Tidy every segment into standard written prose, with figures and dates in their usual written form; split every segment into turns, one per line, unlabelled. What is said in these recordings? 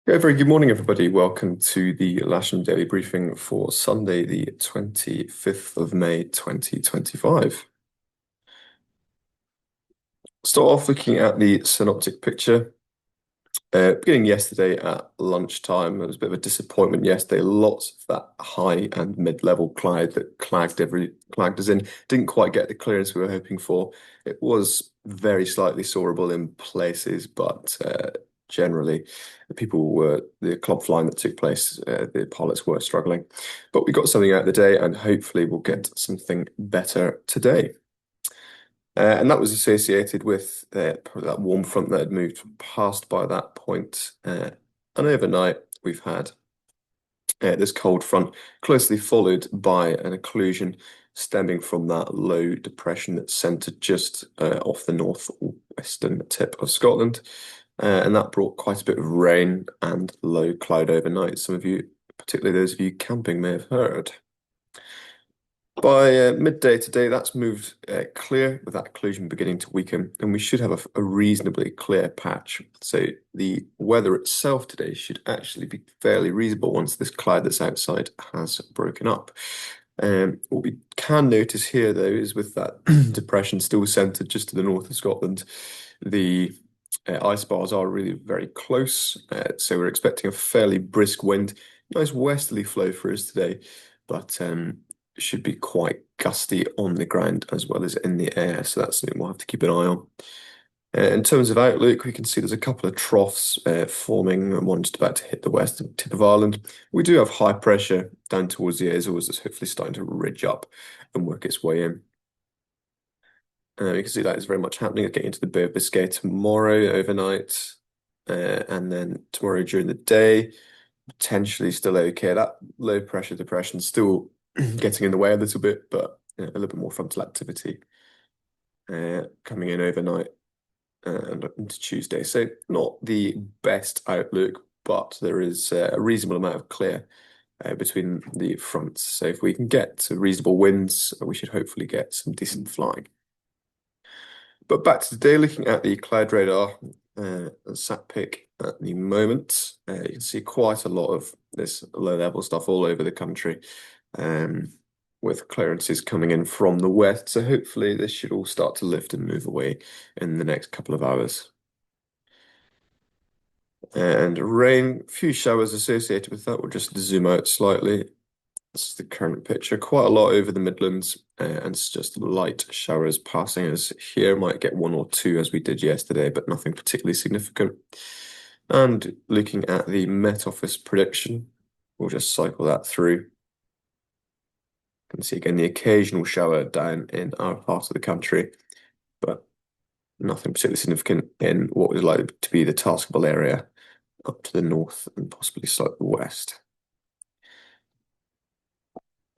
Yeah, very good morning, everybody. Welcome to the Lasham Daily Briefing for Sunday, the 25th of May, 2025. Start off looking at the synoptic picture. Beginning yesterday at lunchtime, it was a bit of a disappointment yesterday. Lots of that high and mid-level cloud that clagged us in. Didn't quite get the clearance we were hoping for. It was very slightly soarable in places, but generally, the club flying that took place, the pilots were struggling. But we got something out of the day, and hopefully we'll get something better today. And that was associated with probably that warm front that had moved past by that point. And overnight, we've had this cold front closely followed by an occlusion stemming from that low depression that's centered just off the northwestern tip of Scotland. And that brought quite a bit of rain and low cloud overnight. Some of you, particularly those of you camping, may have heard. By midday today, that's moved clear with that occlusion beginning to weaken, and we should have a reasonably clear patch. So the weather itself today should actually be fairly reasonable once this cloud that's outside has broken up. What we can notice here, though, is with that depression still centered just to the north of Scotland, the ice bars are really very close. So we're expecting a fairly brisk wind, nice westerly flow for us today, but should be quite gusty on the ground as well as in the air. So that's something we'll have to keep an eye on. In terms of outlook, we can see there's a couple of troughs forming, and one just about to hit the western tip of Ireland. We do have high pressure down towards the Azores that's hopefully starting to ridge up and work its way in. You can see that is very much happening. Getting into the Bay of Biscay tomorrow overnight, and then tomorrow during the day, potentially still okay. That low pressure depression still getting in the way a little bit, but a little bit more frontal activity coming in overnight and into Tuesday. So not the best outlook, but there is a reasonable amount of clear between the fronts. So if we can get reasonable winds, we should hopefully get some decent flying. But back to today, looking at the cloud radar sat pic at the moment, you can see quite a lot of this low-level stuff all over the country, with clearances coming in from the west. So hopefully this should all start to lift and move away in the next couple of hours. And rain, a few showers associated with that. We'll just zoom out slightly. This is the current picture. Quite a lot over the Midlands, and it's just light showers passing us here. Might get one or two as we did yesterday, but nothing particularly significant. And looking at the Met Office prediction, we'll just cycle that through. You can see again the occasional shower down in our part of the country, but nothing particularly significant in what was likely to be the taskable area up to the north and possibly slightly west.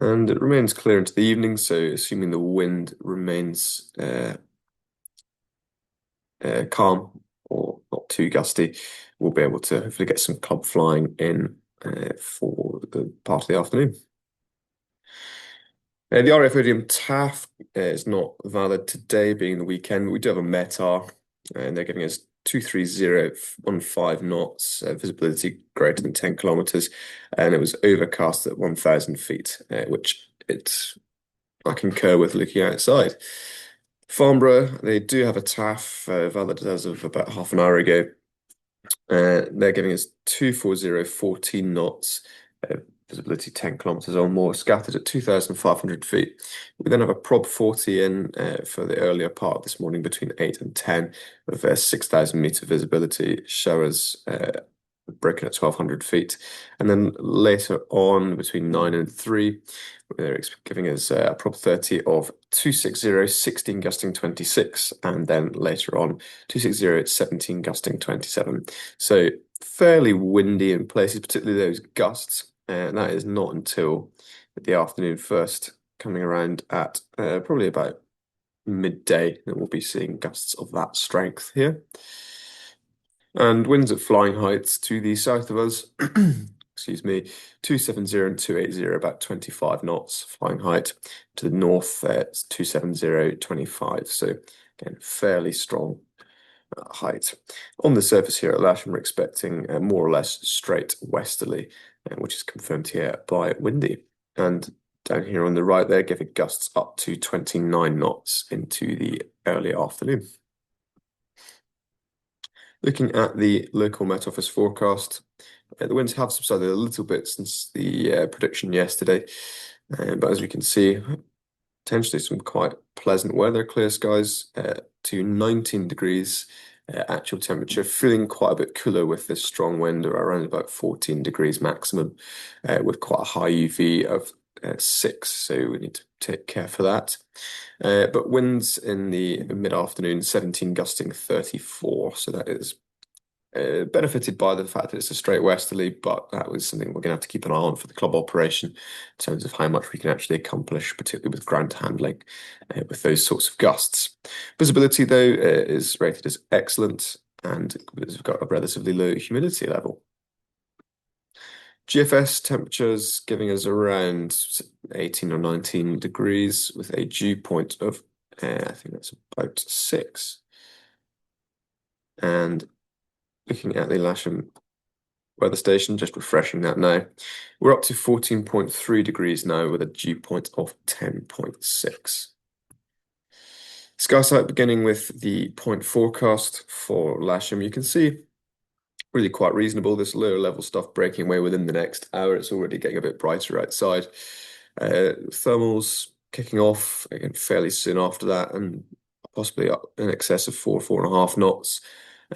And it remains clear into the evening, so assuming the wind remains calm or not too gusty, we'll be able to hopefully get some club flying in for the part of the afternoon. The RAF Odium TAF is not valid today, being the weekend, but we do have a METAR, and they're giving us 23015 knots, visibility greater than 10 kilometers, and it was overcast at 1,000 feet, which I concur with looking outside. Farnborough, they do have a TAF valid as of about half an hour ago. They're giving us 24014 knots, visibility 10 kilometers or more, scattered at 2,500 feet. We then have a Prob 40 in for the earlier part this morning between 8 and 10 with 6,000 meter visibility, showers breaking at 1,200 feet. And then later on between 9 and 3, they're giving us a Prob 30 of 260, 16 gusting 26, and then later on 260, 17 gusting 27. So fairly windy in places, particularly those gusts. And that is not until the afternoon first, coming around at probably about midday that we'll be seeing gusts of that strength here. And winds at flying heights to the south of us, excuse me, 270 and 280, about 25 knots flying height. To the north, it's 270, 25. So again, fairly strong height. On the surface here at Lasham, we're expecting more or less straight westerly, which is confirmed here by windy. And down here on the right there, giving gusts up to 29 knots into the early afternoon. Looking at the local Met Office forecast, the winds have subsided a little bit since the prediction yesterday, but as we can see, potentially some quite pleasant weather, clear skies to 19 degrees actual temperature, feeling quite a bit cooler with this strong wind, or around about 14 degrees maximum, with quite a high UV of 6, so we need to take care for that. But winds in the mid-afternoon, 17 gusting 34, so that is benefited by the fact that it's a straight westerly, but that was something we're going to have to keep an eye on for the club operation in terms of how much we can actually accomplish, particularly with ground handling with those sorts of gusts. Visibility, though, is rated as excellent, and we've got a relatively low humidity level. GFS temperatures giving us around 18 or 19 degrees with a dew point of, I think that's about 6. And looking at the Lasham weather station, just refreshing that now, we're up to 14.3 degrees now with a dew point of 10.6. Sky sight beginning with the point forecast for Lasham, you can see really quite reasonable. This lower level stuff breaking away within the next hour. It's already getting a bit brighter outside. Thermals kicking off again fairly soon after that, and possibly up in excess of 4.5 knots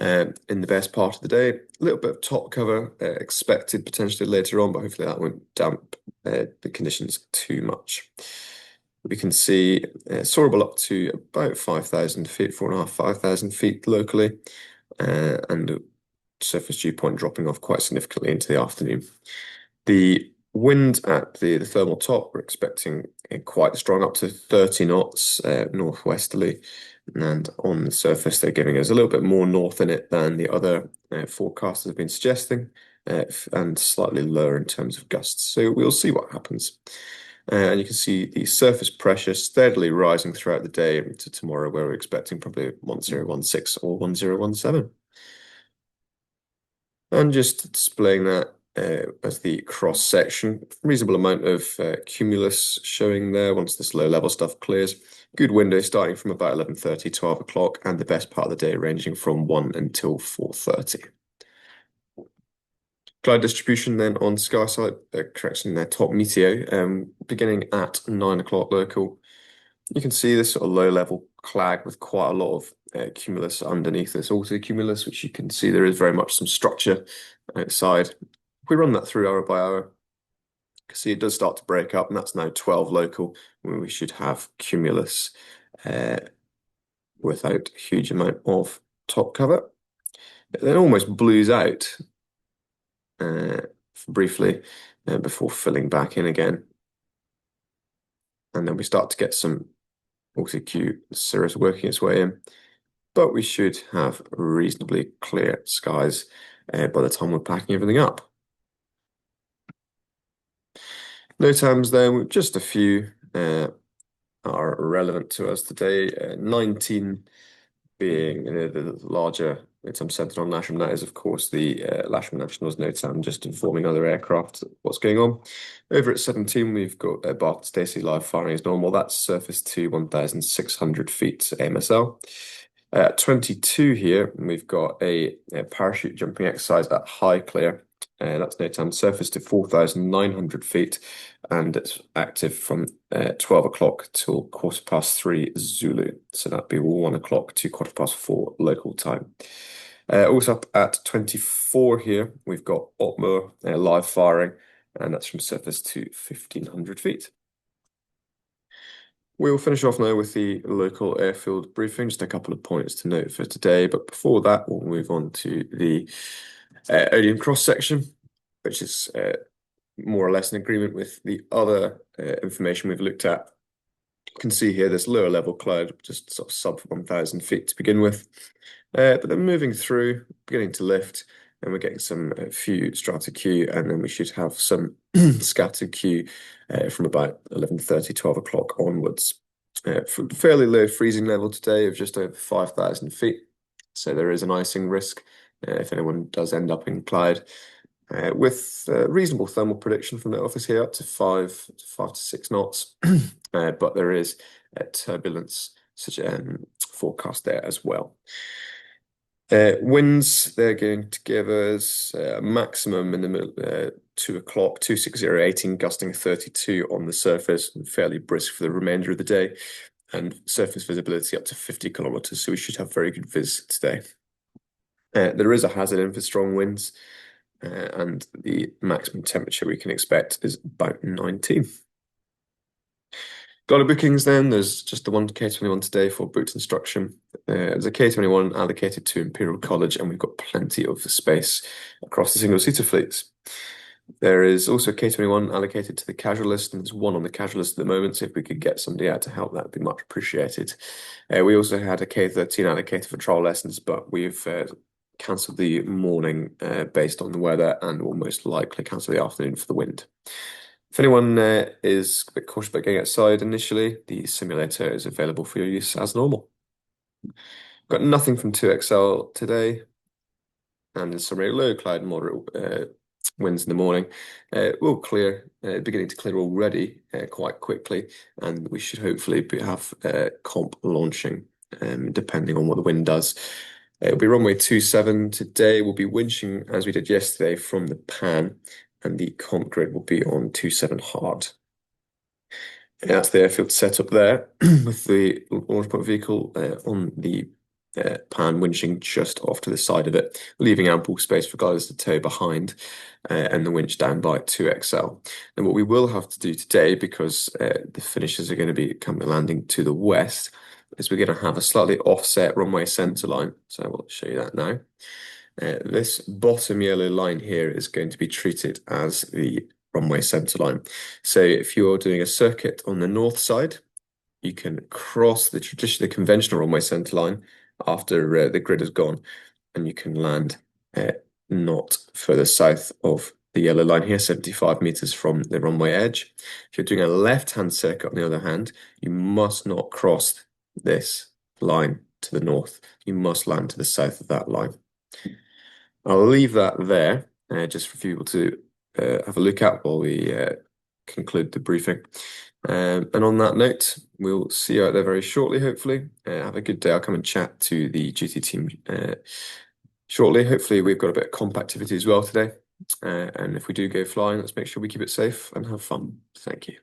in the best part of the day. A little bit of top cover expected potentially later on, but hopefully that won't damp the conditions too much. We can see soarable up to about 5,000 feet, 4.5, 5,000 feet locally, and surface dew point dropping off quite significantly into the afternoon. The wind at the thermal top, we're expecting quite strong, up to 30 knots northwesterly. And on the surface, they're giving us a little bit more north in it than the other forecasters have been suggesting, and slightly lower in terms of gusts. So we'll see what happens. And you can see the surface pressure steadily rising throughout the day to tomorrow, where we're expecting probably 1016 or 1017. And just displaying that as the cross section, reasonable amount of cumulus showing there once this low level stuff clears. Good window starting from about 11:30, 12 o'clock, and the best part of the day ranging from 1 until 4:30. Cloud distribution then on SkySight, correction there, top meteo, beginning at 9 o'clock local. You can see this sort of low level clag with quite a lot of cumulus underneath this autocumulus, which you can see there is very much some structure outside. If we run that through hour by hour, you can see it does start to break up, and that's now 12 local, where we should have cumulus without a huge amount of top cover. It then almost blues out briefly before filling back in again. And then we start to get some autocue cirrus working its way in. But we should have reasonably clear skies by the time we're packing everything up. NOTAMs then, just a few are relevant to us today. 19 being the larger NOTAM centered on Lasham. That is, of course, the Lasham Nationals NOTAM, just informing other aircraft what's going on. Over at 17, we've got Bath Stacey live firing as normal. That's surface to 1,600 feet AMSL. 22 here, we've got a parachute jumping exercise at high clear. That's NOTAM surface to 4,900 feet, and it's active from 12 o'clock till 3:15 Zulu. So that'd be 1 o'clock to 4:15 local time. Also up at 24 here, we've got Otmo live firing, and that's from surface to 1,500 feet. We'll finish off now with the local airfield briefing, just a couple of points to note for today. But before that, we'll move on to the Odium cross section, which is more or less in agreement with the other information we've looked at. You can see here this lower level cloud, just sort of sub 1,000 feet to begin with. But then moving through, beginning to lift, and we're getting some few strata Q, and then we should have some scattered Q from about 11:30, 12 o'clock onwards. Fairly low freezing level today of just over 5,000 feet. So there is an icing risk if anyone does end up in Clyde. With reasonable thermal prediction from the office here, up to 5 to 6 knots, but there is turbulence such forecast there as well. Winds, they're going to give us a maximum in the middle, 2 o'clock, 260, gusting 32 on the surface, and fairly brisk for the remainder of the day, and surface visibility up to 50 kilometers, so we should have very good vis today. There is a hazard in for strong winds, and the maximum temperature we can expect is about 19. Got our bookings then. There's just the one K21 today for booked instruction. There's a K21 allocated to Imperial College, and we've got plenty of space across the single-seater fleets. There is also a K21 allocated to the casual list, and there's one on the casual list at the moment, so if we could get somebody out to help, that'd be much appreciated. We also had a K13 allocated for trial lessons, but we've cancelled the morning based on the weather, and will most likely cancel the afternoon for the wind. If anyone is a bit cautious about getting outside initially, the simulator is available for your use as normal. Got nothing from 2XL today, and there's some very low cloud, moderate winds in the morning. Will clear, beginning to clear already quite quickly, and we should hopefully have comp launching, depending on what the wind does. It'll be runway 27 today. We'll be winching as we did yesterday from the pan, and the comp grid will be on 27 hard. And that's the airfield setup there with the launch point vehicle on the pan winching just off to the side of it, leaving ample space for guys to tow behind and the winch down by 2XL. And what we will have to do today, because the finishers are going to be coming landing to the west, is we're going to have a slightly offset runway center line. So I will show you that now. This bottom yellow line here is going to be treated as the runway center line. So if you're doing a circuit on the north side, you can cross the traditional conventional runway center line after the grid is gone, and you can land not further south of the yellow line here, 75 meters from the runway edge. If you're doing a left-hand circuit, on the other hand, you must not cross this line to the north. You must land to the south of that line. I'll leave that there just for people to have a look at while we conclude the briefing. And on that note, we'll see you out there very shortly, hopefully. Have a good day. I'll come and chat to the duty team shortly. Hopefully, we've got a bit of comp activity as well today. And if we do go flying, let's make sure we keep it safe and have fun. Thank you.